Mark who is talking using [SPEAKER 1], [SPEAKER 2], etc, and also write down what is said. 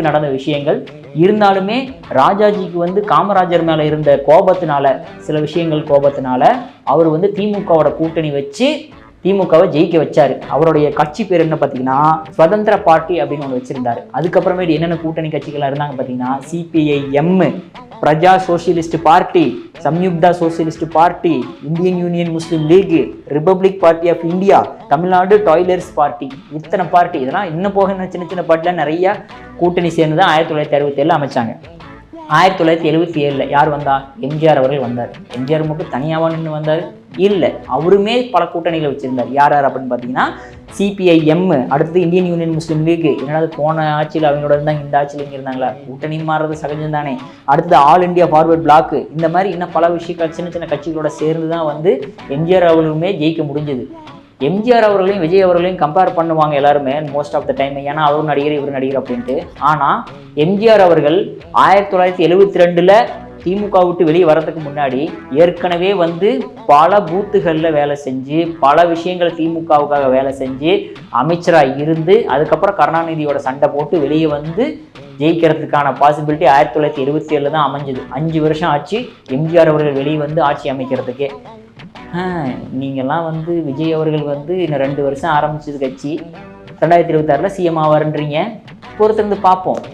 [SPEAKER 1] நடந்த விஷயங்கள். இருந்தாலுமே ராஜாஜிக்கு வந்து காமராஜர் மேல இருந்த கோபத்தினால, சில விஷயங்கள் கோபத்தினால அவர் வந்து திமுகவோட கூட்டணி வச்சு திமுகவை ஜெயிக்க வச்சாரு. அவருடைய கட்சி பேர் என்ன பார்த்தீங்கன்னா சுதந்திர பார்ட்டி அப்படின்னு ஒன்று வச்சிருந்தாரு. அதுக்கப்புறமேட்டு என்னென்ன கூட்டணி கட்சிகள் இருந்தாங்க பார்த்தீங்கன்னா CPIM, Praja Socialist Party, Samyukta Socialist Party, Indian Union Muslim League, Republic Party of India, Tamil Nadu Toilers Party, இத்தனை பார்ட்டி. இதெல்லாம் இன்னும் போக சின்ன சின்ன பார்ட்டிலாம் நிறைய கூட்டணி சேர்ந்து தான் 1967 அமைச்சாங்க. 1977 யார் வந்தா? எம்ஜிஆர் அவர்கள் வந்தார். எம்ஜிஆர் மட்டும் தனியாவா நின்று வந்தார்? இல்லை, அவருமே பல கூட்டணிகளை வச்சிருந்தார். யார் யார் அப்படின்னு பார்த்தீங்கன்னா சிபிஐஎம், அடுத்தது இந்தியன் யூனியன் முஸ்லீம் லீக். என்னது போன ஆட்சியில் அவங்களோட இருந்தாங்க, இந்த ஆட்சியில் இங்கே இருந்தாங்களா? கூட்டணி மாறுறது சகஜம் தானே. அடுத்தது ஆல் இண்டியா ஃபார்வர்ட் பிளாக். இந்த மாதிரி இன்னும் பல விஷயங்கள் சின்ன சின்ன கட்சிகளோட சேர்ந்து தான் வந்து எம்ஜிஆர் அவர்களுமே ஜெயிக்க முடிஞ்சது. எம்ஜிஆர் அவர்களையும் விஜய் அவர்களையும் கம்பேர் பண்ணுவாங்க எல்லாருமே மோஸ்ட் ஆஃப் த டைம். ஏன்னா அவர் நடிகர் இவர் நடிகர் அப்படின்ட்டு. ஆனால் எம்ஜிஆர் அவர்கள் 1972 திமுக விட்டு வெளியே வரதுக்கு முன்னாடி ஏற்கனவே வந்து பல பூத்துகளில் வேலை செஞ்சு, பல விஷயங்கள் திமுகவுக்காக வேலை செஞ்சு அமைச்சராக இருந்து, அதுக்கப்புறம் கருணாநிதியோட சண்டை போட்டு வெளியே வந்து ஜெயிக்கிறதுக்கான பாசிபிலிட்டி 1977 தான் அமைஞ்சது. 5 வருஷம் ஆச்சு எம்ஜிஆர் அவர்கள் வெளியே வந்து ஆட்சி அமைக்கிறதுக்கே. நீங்கள்லாம் வந்து விஜய் அவர்கள் வந்து இன்னும் 2 வருஷம் ஆரம்பிச்சது கட்சி 2026 சிஎம் ஆவாருன்றீங்க. பொறுத்திருந்து பார்ப்போம்.